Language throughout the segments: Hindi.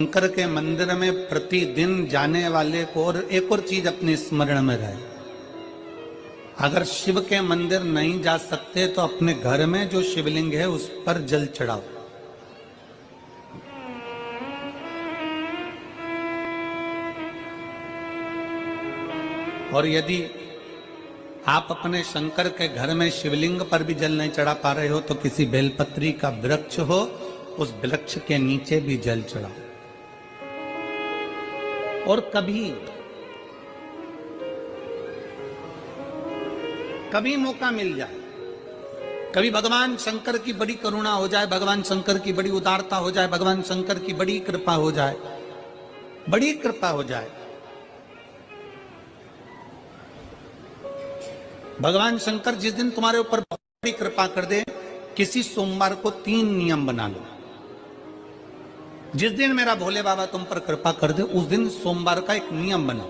शंकर के मंदिर में प्रतिदिन जाने वाले को और एक और चीज अपने स्मरण में रहे, अगर शिव के मंदिर नहीं जा सकते तो अपने घर में जो शिवलिंग है उस पर जल चढ़ाओ। और यदि आप अपने शंकर के घर में शिवलिंग पर भी जल नहीं चढ़ा पा रहे हो तो किसी बेलपत्री का वृक्ष हो, उस वृक्ष के नीचे भी जल चढ़ाओ। और कभी मौका मिल जाए, कभी भगवान शंकर की बड़ी करुणा हो जाए, भगवान शंकर की बड़ी उदारता हो जाए, भगवान शंकर की बड़ी कृपा हो जाए, बड़ी कृपा हो जाए, भगवान शंकर जिस दिन तुम्हारे ऊपर बड़ी कृपा कर दे, किसी सोमवार को 3 नियम बना लो। जिस दिन मेरा भोले बाबा तुम पर कृपा कर दे उस दिन सोमवार का एक नियम बनाओ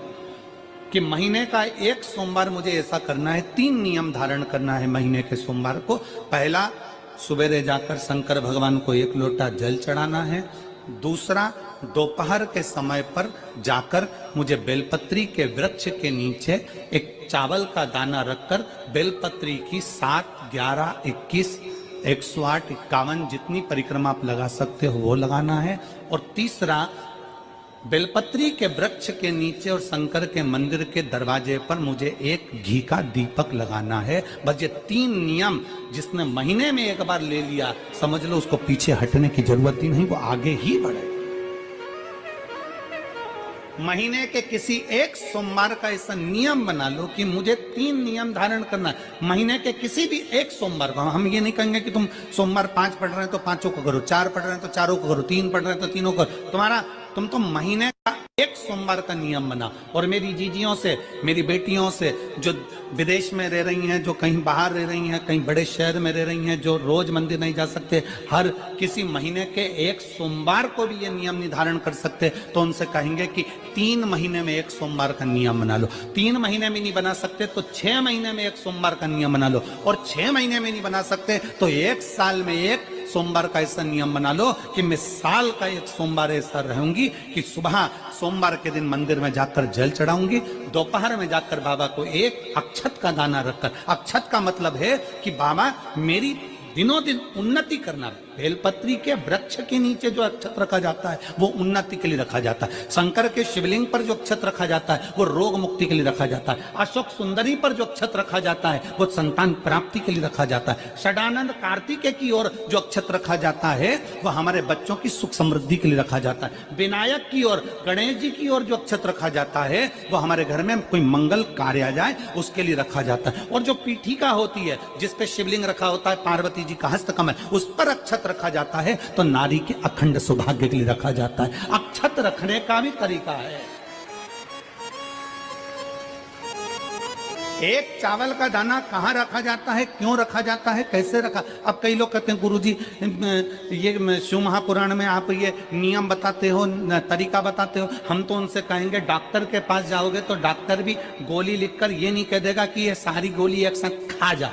कि महीने का एक सोमवार मुझे ऐसा करना है, 3 नियम धारण करना है महीने के सोमवार को। पहला, सुबेरे जाकर शंकर भगवान को 1 लोटा जल चढ़ाना है। दूसरा, दोपहर के समय पर जाकर मुझे बेलपत्री के वृक्ष के नीचे एक चावल का दाना रखकर बेलपत्री की 7, 11, 21, 108, 51 जितनी परिक्रमा आप लगा सकते हो वो लगाना है। और तीसरा, बेलपत्री के वृक्ष के नीचे और शंकर के मंदिर के दरवाजे पर मुझे एक घी का दीपक लगाना है। बस ये 3 नियम जिसने महीने में एक बार ले लिया, समझ लो उसको पीछे हटने की जरूरत ही नहीं, वो आगे ही बढ़े। महीने के किसी एक सोमवार का ऐसा नियम बना लो कि मुझे 3 नियम धारण करना है महीने के किसी भी एक सोमवार को। हम ये नहीं कहेंगे कि तुम सोमवार 5 पढ़ रहे हैं तो 5 को करो, 4 पढ़ रहे हैं तो 4 को करो, 3 पढ़ रहे हैं तो 3 को करो। तुम तो महीने का एक सोमवार का नियम बना। और मेरी जीजियों से, मेरी बेटियों से जो विदेश में रह रही हैं, जो कहीं बाहर रह रही हैं, कहीं बड़े शहर में रह रही हैं, जो रोज मंदिर नहीं जा सकते, हर किसी महीने के एक सोमवार को भी ये नियम निर्धारण कर सकते, तो उनसे कहेंगे कि 3 महीने में एक सोमवार का नियम बना लो। 3 महीने में नहीं बना सकते तो 6 महीने में एक सोमवार का नियम बना लो। और 6 महीने में नहीं बना सकते तो 1 साल में एक सोमवार का ऐसा नियम बना लो कि मैं साल का एक सोमवार ऐसा रहूंगी कि सुबह सोमवार के दिन मंदिर में जाकर जल चढ़ाऊंगी, दोपहर में जाकर बाबा को एक अक्षत का दाना रखकर, अक्षत का मतलब है कि बाबा मेरी दिनों दिन उन्नति करना। बेलपत्री के वृक्ष के नीचे जो अक्षत रखा जाता है वो उन्नति के लिए रखा जाता है। शंकर के शिवलिंग पर जो अक्षत रखा जाता है वो रोग मुक्ति के लिए रखा जाता है। अशोक सुंदरी पर जो अक्षत रखा जाता है वो संतान प्राप्ति के लिए रखा जाता है। षडानंद कार्तिकेय की ओर जो अक्षत रखा जाता है वो हमारे बच्चों की सुख समृद्धि के लिए रखा जाता है। विनायक की ओर, गणेश जी की ओर जो अक्षत रखा जाता है वो हमारे घर में कोई मंगल कार्य आ जाए उसके लिए रखा जाता है। और जो पीठिका होती है जिसपे शिवलिंग रखा होता है, पार्वती जी का हस्तकमल, उस पर अक्षत रखा जाता है तो नारी के अखंड सौभाग्य के लिए रखा जाता है। अक्षत रखने का भी तरीका है। एक चावल का दाना कहां रखा जाता है, क्यों रखा जाता है, कैसे रखा। अब कई लोग कहते हैं गुरुजी ये शिव महापुराण में आप ये नियम बताते हो, तरीका बताते हो। हम तो उनसे कहेंगे डॉक्टर के पास जाओगे तो डॉक्टर भी गोली लिखकर ये नहीं कह देगा कि ये सारी गोली एक साथ खा जा।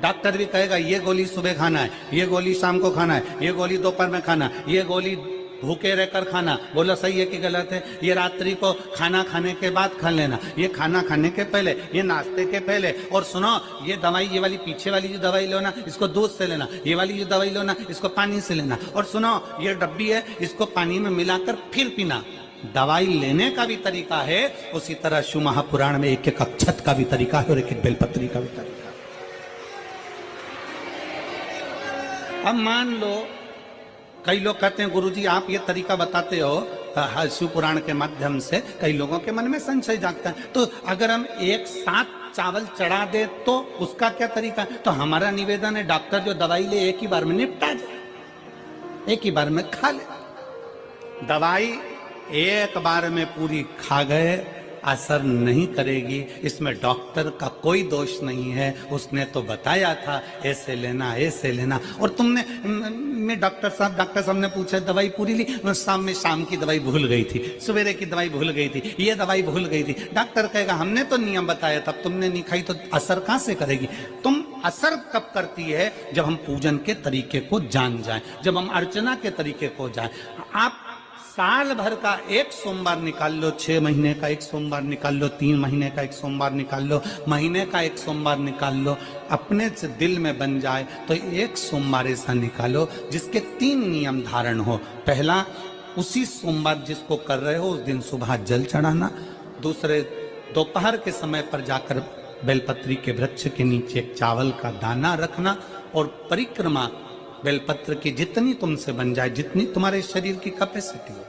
डॉक्टर भी कहेगा ये गोली सुबह खाना है, ये गोली शाम को खाना है, ये गोली दोपहर में खाना, ये गोली भूखे रहकर खाना। बोलो सही है कि गलत है? ये रात्रि को खाना खाने के बाद खा लेना, ये खाना खाने के पहले, ये नाश्ते के पहले। और सुनो, ये दवाई, ये वाली पीछे वाली जो दवाई लो ना इसको दूध से लेना, ये वाली जो दवाई लो ना इसको पानी से लेना। और सुनो, ये डब्बी है इसको पानी में मिलाकर फिर पीना। दवाई लेने का भी तरीका है, उसी तरह शिव महापुराण में एक एक अक्षत का भी तरीका है और एक एक बेलपत्री का भी तरीका। अब मान लो कई लोग कहते हैं गुरुजी आप ये तरीका बताते हो शिव पुराण के माध्यम से, कई लोगों के मन में संशय जागता है, तो अगर हम एक साथ चावल चढ़ा दे तो उसका क्या तरीका है? तो हमारा निवेदन है डॉक्टर जो दवाई ले एक ही बार में निपटा जाए, एक ही बार में खा ले। दवाई एक बार में पूरी खा गए असर नहीं करेगी, इसमें डॉक्टर का कोई दोष नहीं है। उसने तो बताया था ऐसे लेना, ऐसे लेना। और तुमने, मैं डॉक्टर साहब ने पूछा दवाई पूरी ली, शाम की दवाई भूल गई थी, सवेरे की दवाई भूल गई थी, ये दवाई भूल गई थी। डॉक्टर कहेगा हमने तो नियम बताया था, तुमने नहीं खाई तो असर कहां से करेगी? तुम असर कब करती है? जब हम पूजन के तरीके को जान जाएं, जब हम अर्चना के तरीके को जाएं। आप साल भर का एक सोमवार निकाल लो, 6 महीने का एक सोमवार निकाल लो, 3 महीने का एक सोमवार निकाल लो, महीने का एक सोमवार निकाल लो, अपने से दिल में बन जाए तो एक सोमवार ऐसा निकालो जिसके 3 नियम धारण हो। पहला, उसी सोमवार जिसको कर रहे हो उस दिन सुबह जल चढ़ाना। दूसरे, दोपहर के समय पर जाकर बेलपत्री के वृक्ष के नीचे एक चावल का दाना रखना और परिक्रमा बेलपत्र की जितनी तुमसे बन जाए, जितनी तुम्हारे शरीर की कैपेसिटी हो,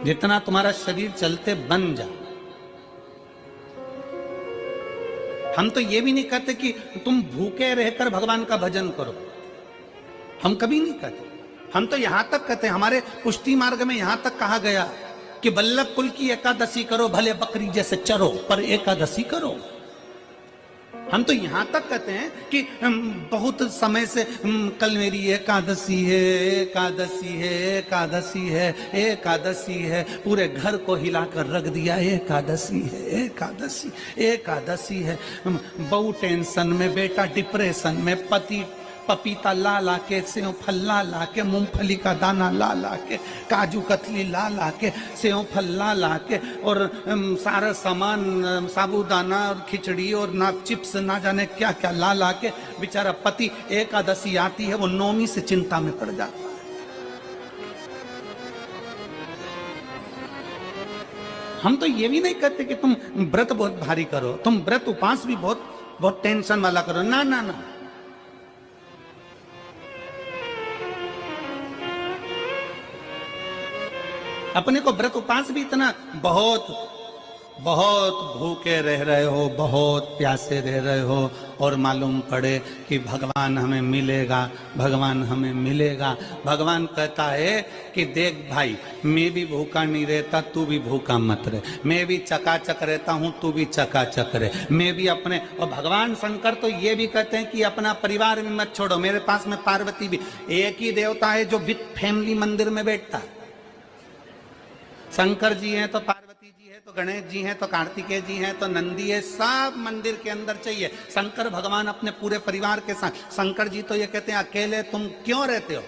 जितना तुम्हारा शरीर चलते बन जाए। हम तो ये भी नहीं कहते कि तुम भूखे रहकर भगवान का भजन करो, हम कभी नहीं कहते। हम तो यहां तक कहते हैं, हमारे पुष्टि मार्ग में यहां तक कहा गया कि वल्लभ कुल की एकादशी करो, भले बकरी जैसे चरो पर एकादशी करो। हम तो यहां तक कहते हैं कि बहुत समय से कल मेरी एकादशी है, एकादशी है, एकादशी है, एकादशी है, पूरे घर को हिलाकर रख दिया, एकादशी है, एकादशी, एकादशी है। बहू टेंशन में, बेटा डिप्रेशन में, पति पपीता ला ला के, सेव फल ला ला के, मूंगफली का दाना ला ला के, काजू कतली ला ला के, सेव फल ला ला के, और सारा सामान, साबूदाना और खिचड़ी और ना चिप्स ना जाने क्या क्या ला ला के, बेचारा पति एकादशी आती है वो नौमी से चिंता में पड़ जाता है। हम तो ये भी नहीं कहते कि तुम व्रत बहुत भारी करो, तुम व्रत उपास भी बहुत बहुत टेंशन वाला करो, ना ना ना। अपने को व्रत उपास भी इतना बहुत बहुत भूखे रह रहे हो, बहुत प्यासे रह रहे हो, और मालूम पड़े कि भगवान हमें मिलेगा, भगवान हमें मिलेगा। भगवान कहता है कि देख भाई, मैं भी भूखा नहीं रहता, तू भी भूखा मत रहे, मैं भी चकाचक रहता हूँ, तू भी चकाचक रहे, मैं भी अपने। और भगवान शंकर तो ये भी कहते हैं कि अपना परिवार भी मत छोड़ो। मेरे पास में पार्वती भी, एक ही देवता है जो विद फैमिली मंदिर में बैठता है। शंकर जी हैं तो पार्वती जी है, तो गणेश जी हैं, तो कार्तिकेय जी हैं, तो नंदी है, सब मंदिर के अंदर चाहिए। शंकर भगवान अपने पूरे परिवार के साथ। शंकर जी तो ये कहते हैं अकेले तुम क्यों रहते हो,